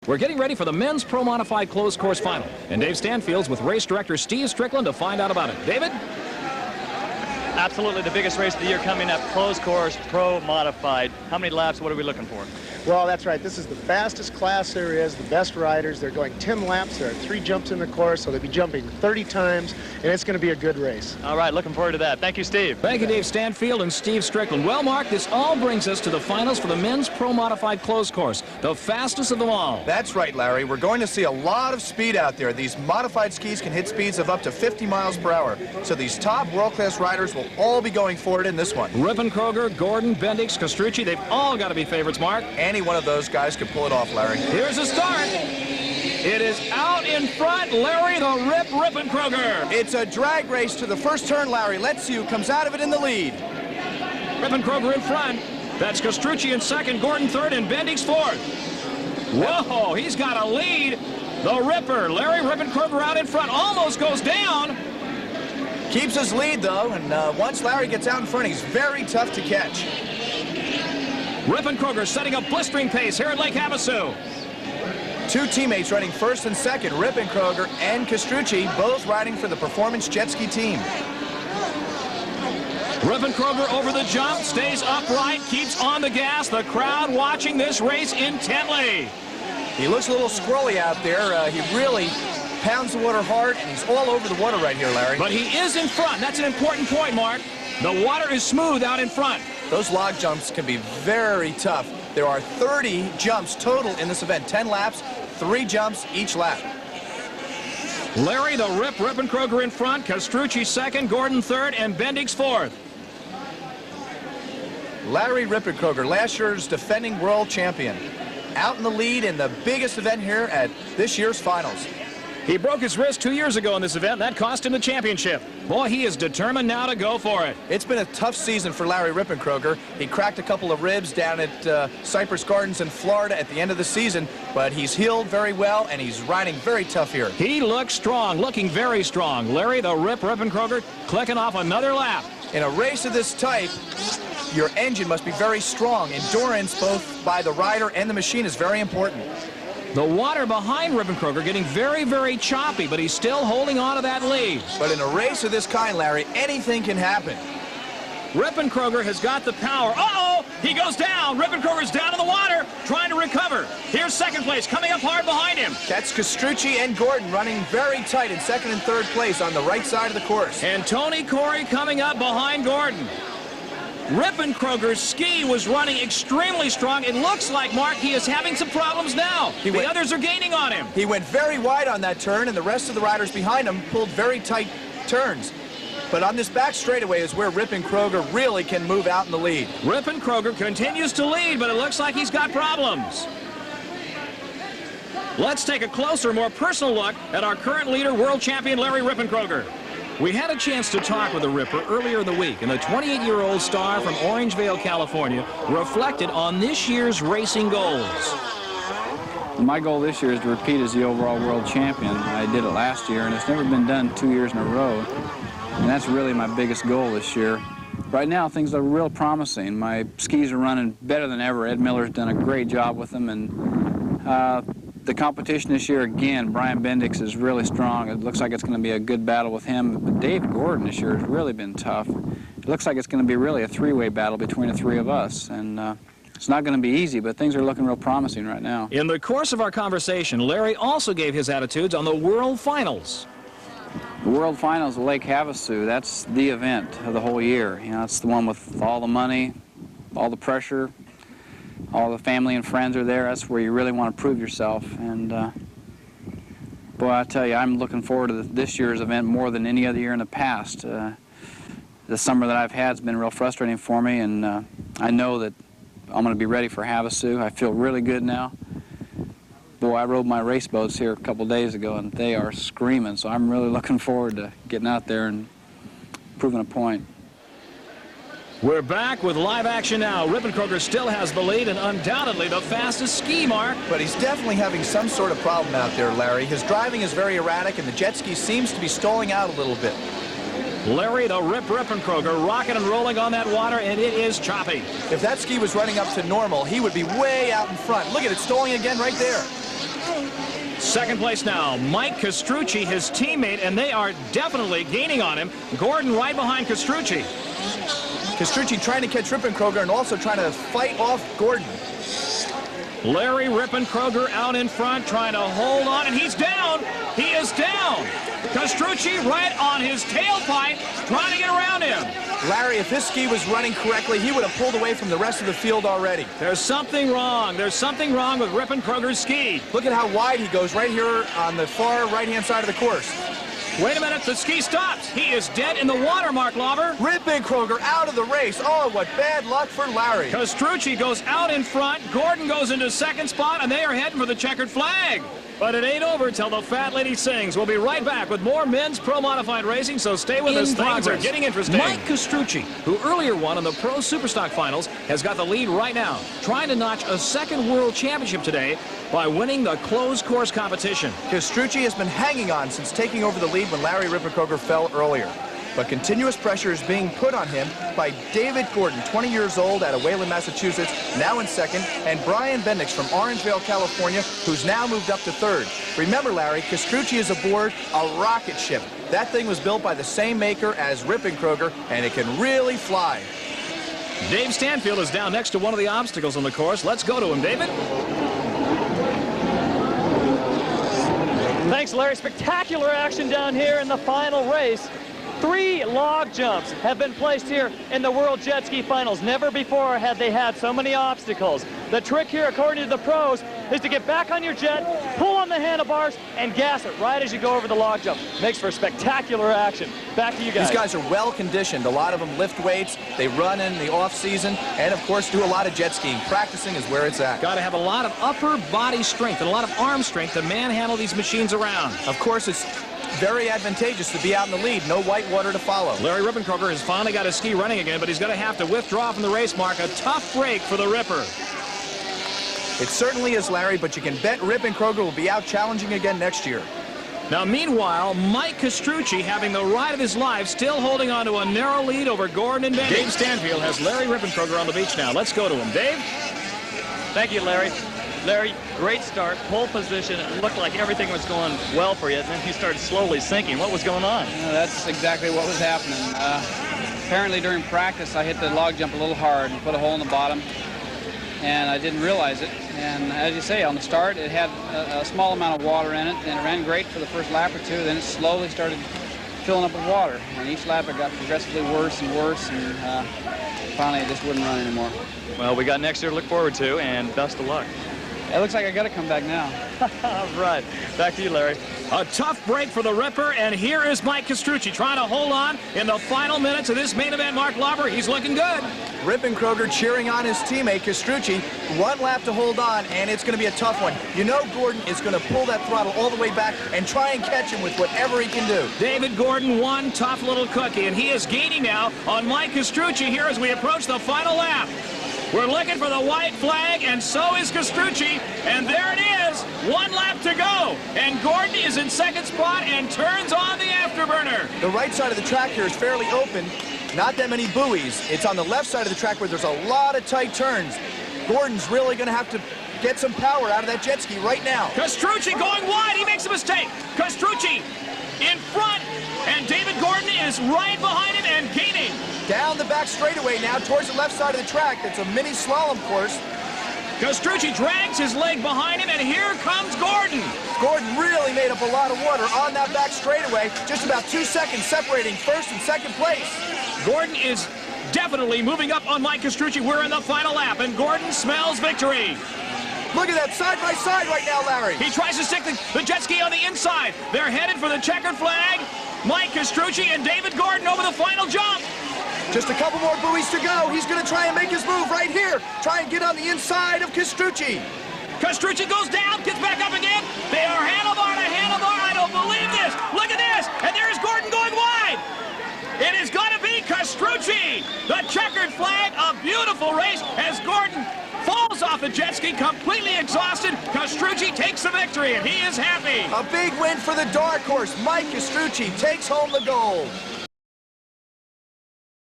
We're getting ready for the men's pro modified closed course final, and Dave Stanfield's with race director Steve Strickland to find out about it. David? Absolutely the biggest race of the year coming up, closed course, pro modified. How many laps, what are we looking for? Well, that's right. This is the fastest class there is, the best riders. They're going 10 laps. There are 3 jumps in the course, so they'll be jumping 30 times, and it's going to be a good race. All right, looking forward to that. Thank you, Steve. Thank you, Dave Stanfield and Steve Strickland. Well, Mark, this all brings us to the finals for the men's pro modified closed course, the fastest of them all. That's right, Larry. We're going to see a lot of speed out there. These modified skis can hit speeds of up to 50 miles per hour. So these top world-class riders will all be going forward in this one. Rippon, Kroger, Gordon, Bendix, Castrucci, they've all got to be favorites, Mark. Any one of those guys could pull it off, Larry. Here's the start. It is out in front, Larry the Rippon Kroger. It's a drag race to the first turn, Larry. Let's see who comes out of it in the lead. Rippon Kroger in front. That's Castrucci in second, Gordon third, and Bendix fourth. Whoa, he's got a lead. The Ripper, Larry Rippon Kroger out in front, almost goes down. Keeps his lead, though, and once Larry gets out in front, he's very tough to catch. Rippon Kroger setting a blistering pace here at Lake Havasu. 2 teammates running first and second, Rippon Kroger and Castrucci, both riding for the Performance Jet Ski team. Rippon Kroger over the jump, stays upright, keeps on the gas. The crowd watching this race intently. He looks a little squirrely out there. He really pounds the water hard, and he's all over the water right here, Larry. But he is in front. That's an important point, Mark. The water is smooth out in front. Those log jumps can be very tough. There are 30 jumps total in this event. 10 laps, 3 jumps each lap. Larry the Rippon Kroger in front, Castrucci second, Gordon third, and Bendix fourth. Larry Rippon Kroger, last year's defending world champion, out in the lead in the biggest event here at this year's finals. He broke his wrist 2 years ago in this event. That cost him the championship. Boy, he is determined now to go for it. It's been a tough season for Larry Rippon Kroger. He cracked a couple of ribs down at Cypress Gardens in Florida at the end of the season, but he's healed very well, and he's riding very tough here. He looks strong, looking very strong. Larry the Rippon Kroger clicking off another lap. In a race of this type, your engine must be very strong. Endurance, both by the rider and the machine, is very important. The water behind Rippon Kroger getting very, very choppy, but he's still holding on to that lead. But in a race of this kind, Larry, anything can happen. Rippon Kroger has got the power. Uh-oh! He goes down. Rippon Kroger's down in the water, trying to recover. Here's second place, coming up hard behind him. That's Castrucci and Gordon running very tight in second and third place on the right side of the course. And Tony Corey coming up behind Gordon. Rippon Kroger's ski was running extremely strong. It looks like, Mark, he is having some problems now. The others are gaining on him. He went very wide on that turn, and the rest of the riders behind him pulled very tight turns. But on this back straightaway is where Rippon Kroger really can move out in the lead. Rippon Kroger continues to lead, but it looks like he's got problems. Let's take a closer, more personal look at our current leader, world champion Larry Rippon Kroger. We had a chance to talk with the Ripper earlier in the week, and the 28-year-old star from Orangevale, California, reflected on this year's racing goals. My goal this year is to repeat as the overall world champion. I did it last year, and it's never been done 2 years in a row. And that's really my biggest goal this year. Right now, things are real promising. My skis are running better than ever. Ed Miller's done a great job with them, and the competition this year, again, Brian Bendix is really strong. It looks like it's going to be a good battle with him. But Dave Gordon this year has really been tough. It looks like it's going to be really a 3-way battle between the 3 of us. And it's not going to be easy, but things are looking real promising right now. In the course of our conversation, Larry also gave his attitudes on the World Finals. The World Finals of Lake Havasu, that's the event of the whole year. You know, it's the one with all the money, all the pressure. All the family and friends are there. That's where you really want to prove yourself. And boy, I tell you, I'm looking forward to this year's event more than any other year in the past. The summer that I've had has been real frustrating for me, and I know that I'm going to be ready for Havasu. I feel really good now. Boy, I rode my race boats here a couple days ago, and they are screaming, so I'm really looking forward to getting out there and proving a point. We're back with live action now. Rippon Kroger still has the lead and undoubtedly the fastest ski, Mark. But he's definitely having some sort of problem out there, Larry. His driving is very erratic, and the jet ski seems to be stalling out a little bit. Larry the Rippon Kroger rocking and rolling on that water, and it is choppy. If that ski was running up to normal, he would be way out in front. Look at it, stalling again right there. Second place now, Mike Castrucci, his teammate, and they are definitely gaining on him. Gordon right behind Castrucci. Castrucci trying to catch Rippenkroger and also trying to fight off Gordon. Larry Rippenkroger out in front, trying to hold on, and he's down. He is down. Castrucci right on his tailpipe, trying to get around him. Larry, if his ski was running correctly, he would have pulled away from the rest of the field already. There's something wrong. There's something wrong with Rippenkroger's ski. Look at how wide he goes right here on the far right-hand side of the course. Wait a minute, the ski stops. He is dead in the water, Mark Lauber. Rippenkroger out of the race. Oh, what bad luck for Larry. Castrucci goes out in front. Gordon goes into second spot, and they are heading for the checkered flag. But it ain't over till the fat lady sings. We'll be right back with more men's pro modified racing, so stay with us. Things are getting interesting. Mike Castrucci, who earlier won in the Pro Superstock Finals, has got the lead right now, trying to notch a second world championship today by winning the closed course competition. Castrucci has been hanging on since taking over the lead when Larry Rippenkroger fell earlier. But continuous pressure is being put on him by David Gordon, 20 years old, out of Wayland, Massachusetts, now in second, and Brian Bendix from Orangevale, California, who's now moved up to third. Remember, Larry, Castrucci is aboard a rocket ship. That thing was built by the same maker as Rippenkroger, and it can really fly. Dave Stanfield is down next to one of the obstacles on the course. Let's go to him, David. Thanks, Larry. Spectacular action down here in the final race. 3 log jumps have been placed here in the World Jet Ski Finals. Never before had they had so many obstacles. The trick here, according to the pros, is to get back on your jet, pull on the handlebars, and gas it right as you go over the log jump. Makes for spectacular action. Back to you guys. These guys are well conditioned. A lot of them lift weights. They run in the off season, and of course do a lot of jet skiing. Practicing is where it's at. Got to have a lot of upper body strength and a lot of arm strength to manhandle these machines around. Of course, it's very advantageous to be out in the lead. No white water to follow. Larry Rippenkroger has finally got his ski running again, but he's going to have to withdraw from the race, Mark. A tough break for the Ripper. It certainly is, Larry, but you can bet Rippenkroger will be out challenging again next year. Now, meanwhile, Mike Castrucci, having the ride of his life, still holding on to a narrow lead over Gordon and Bendix. Dave Stanfield has Larry Rippenkroger on the beach now. Let's go to him. Dave? Thank you, Larry. Larry, great start, pole position. It looked like everything was going well for you, and then you started slowly sinking. What was going on? That's exactly what was happening. Apparently during practice I hit the log jump a little hard and put a hole in the bottom, and I didn't realize it. And as you say, on the start it had a small amount of water in it, and it ran great for the first lap or two. Then it slowly started filling up with water, and each lap it got progressively worse and worse, and finally it just wouldn't run anymore. Well, we got next year to look forward to, and best of luck. It looks like I got to come back now. All right. Back to you, Larry. A tough break for the Ripper, and here is Mike Castrucci trying to hold on in the final minutes of this main event. Mark Lauber, he's looking good. Rippenkroger cheering on his teammate, Castrucci. 1 lap to hold on, and it's going to be a tough one. You know Gordon is going to pull that throttle all the way back and try and catch him with whatever he can do. David Gordon, one tough little cookie, and he is gaining now on Mike Castrucci here as we approach the final lap. We're looking for the white flag, and so is Castrucci, and there it is, 1 lap to go, and Gordon is in second spot and turns on the afterburner. The right side of the track here is fairly open, not that many buoys. It's on the left side of the track where there's a lot of tight turns. Gordon's really going to have to get some power out of that jet ski right now. Castrucci going wide, he makes a mistake. Castrucci in front, and David Gordon is right behind him and gaining. Down the back straightaway now towards the left side of the track. That's a mini slalom course. Castrucci drags his leg behind him, and here comes Gordon. Gordon really made up a lot of water on that back straightaway. Just about 2 seconds separating first and second place. Gordon is definitely moving up on Mike Castrucci. We're in the final lap, and Gordon smells victory. Look at that side by side right now, Larry. He tries to stick the jet ski on the inside. They're headed for the checkered flag. Mike Castrucci and David Gordon over the final jump. Just a couple more buoys to go. He's going to try and make his move right here. Try and get on the inside of Castrucci. Castrucci goes down, gets back up again. They are handlebar to handlebar. I don't believe this. Look at this. And there's Gordon going wide. It is going to be Castrucci. The checkered flag, a beautiful race as Gordon falls off the jet ski, completely exhausted. Castrucci takes the victory, and he is happy. A big win for the dark horse. Mike Castrucci takes home the gold.